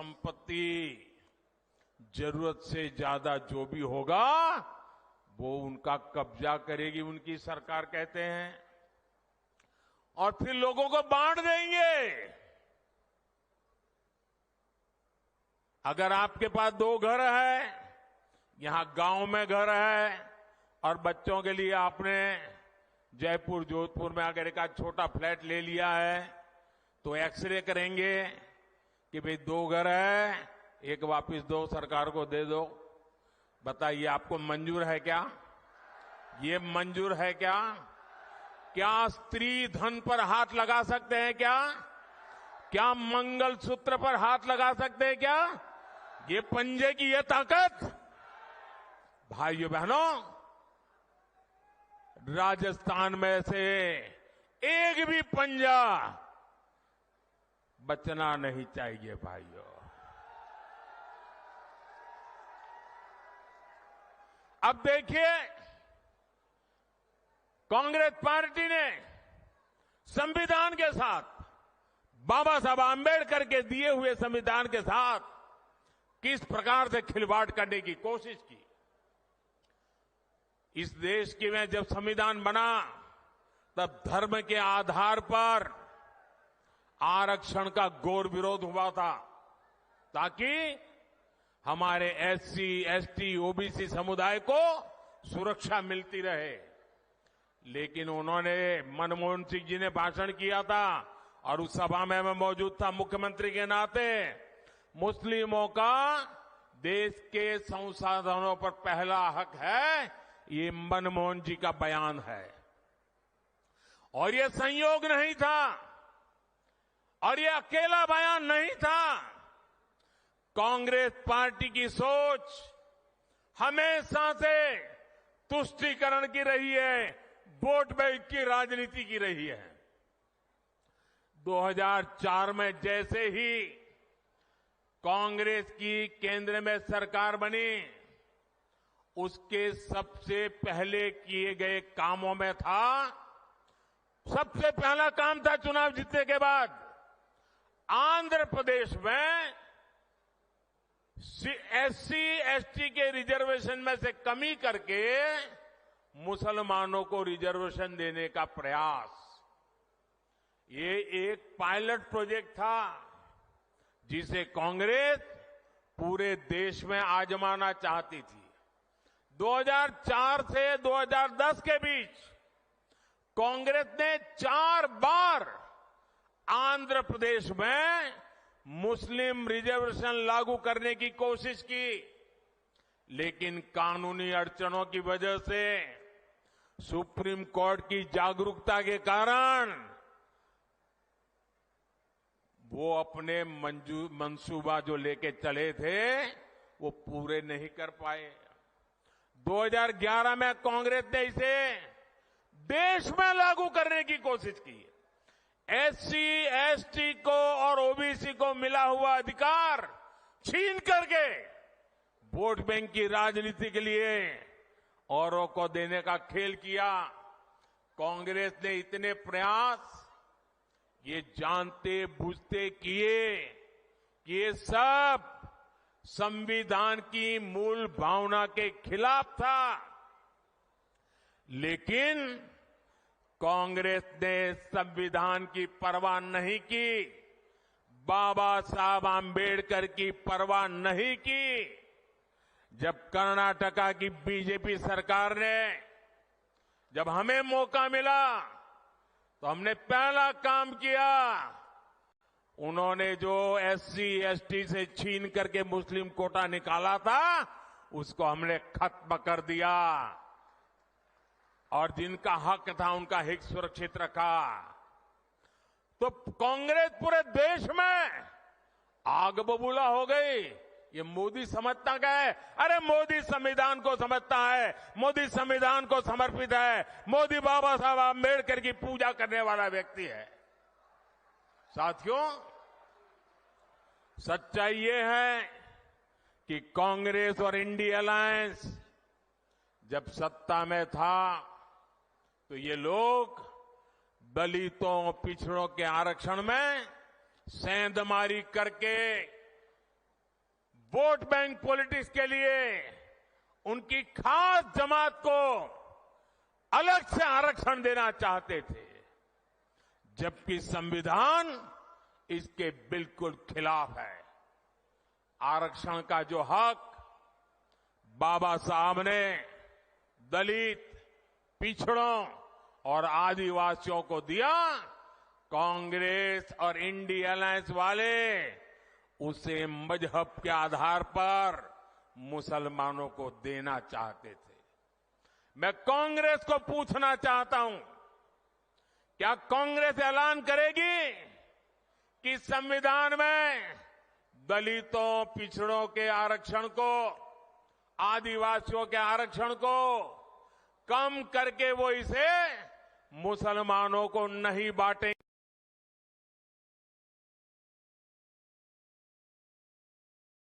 संपत्ति जरूरत से ज्यादा जो भी होगा वो उनका कब्जा करेगी उनकी सरकार, कहते हैं, और फिर लोगों को बांट देंगे। अगर आपके पास 2 घर है, यहां गांव में घर है, और बच्चों के लिए आपने जयपुर जोधपुर में अगर एक छोटा फ्लैट ले लिया है, तो एक्सरे करेंगे कि भाई 2 घर है, एक वापस दो, सरकार को दे दो। बताइए, आपको मंजूर है क्या? ये मंजूर है क्या? क्या स्त्री धन पर हाथ लगा सकते हैं क्या? क्या मंगलसूत्र पर हाथ लगा सकते हैं क्या? ये पंजे की ये ताकत, भाइयों बहनों, राजस्थान में से एक भी पंजा बचना नहीं चाहिए भाइयों। अब देखिए, कांग्रेस पार्टी ने संविधान के साथ, बाबा साहब आंबेडकर के दिए हुए संविधान के साथ किस प्रकार से खिलवाड़ करने की कोशिश की। इस देश के में जब संविधान बना तब धर्म के आधार पर आरक्षण का घोर विरोध हुआ था, ताकि हमारे एससी, एसटी, ओबीसी समुदाय को सुरक्षा मिलती रहे। लेकिन उन्होंने, मनमोहन सिंह जी ने भाषण किया था और उस सभा में मैं मौजूद था मुख्यमंत्री के नाते, मुस्लिमों का देश के संसाधनों पर पहला हक है, ये मनमोहन जी का बयान है। और ये संयोग नहीं था, और ये अकेला बयान नहीं था। कांग्रेस पार्टी की सोच हमेशा से तुष्टीकरण की रही है, वोट बैंक की राजनीति की रही है। 2004 में जैसे ही कांग्रेस की केंद्र में सरकार बनी, उसके सबसे पहले किए गए कामों में था, सबसे पहला काम था चुनाव जीतने के बाद, आंध्र प्रदेश में एससी, एसटी के रिजर्वेशन में से कमी करके मुसलमानों को रिजर्वेशन देने का प्रयास। ये एक पायलट प्रोजेक्ट था जिसे कांग्रेस पूरे देश में आजमाना चाहती थी। 2004 से 2010 के बीच कांग्रेस ने 4 बार आंध्र प्रदेश में मुस्लिम रिजर्वेशन लागू करने की कोशिश की, लेकिन कानूनी अड़चनों की वजह से, सुप्रीम कोर्ट की जागरूकता के कारण वो अपने मंसूबा जो लेके चले थे वो पूरे नहीं कर पाए। 2011 में कांग्रेस ने इसे देश में लागू करने की कोशिश की। एससी, एसटी को और ओबीसी को मिला हुआ अधिकार छीन करके वोट बैंक की राजनीति के लिए औरों को देने का खेल किया। कांग्रेस ने इतने प्रयास ये जानते बूझते किए कि ये सब संविधान की मूल भावना के खिलाफ था, लेकिन कांग्रेस ने संविधान की परवाह नहीं की, बाबा साहब आंबेडकर की परवाह नहीं की। जब कर्नाटका की बीजेपी सरकार ने, जब हमें मौका मिला, तो हमने पहला काम किया, उन्होंने जो एससी, एसटी से छीन करके मुस्लिम कोटा निकाला था, उसको हमने खत्म कर दिया और जिनका हक था उनका हित सुरक्षित रखा। तो कांग्रेस पूरे देश में आग बबूला हो गई। ये मोदी समझता क्या है? अरे मोदी संविधान को समझता है, मोदी संविधान को समर्पित है, मोदी बाबा साहब आंबेडकर की पूजा करने वाला व्यक्ति है। साथियों, सच्चाई ये है कि कांग्रेस और इंडिया अलायंस जब सत्ता में था तो ये लोग दलितों, पिछड़ों के आरक्षण में सेंधमारी करके वोट बैंक पॉलिटिक्स के लिए उनकी खास जमात को अलग से आरक्षण देना चाहते थे, जबकि संविधान इसके बिल्कुल खिलाफ है। आरक्षण का जो हक बाबा साहब ने दलित, पिछड़ों और आदिवासियों को दिया, कांग्रेस और इंडिया अलायंस वाले उसे मजहब के आधार पर मुसलमानों को देना चाहते थे। मैं कांग्रेस को पूछना चाहता हूं, क्या कांग्रेस ऐलान करेगी कि संविधान में दलितों, पिछड़ों के आरक्षण को, आदिवासियों के आरक्षण को कम करके वो इसे मुसलमानों को नहीं बांटेंगे?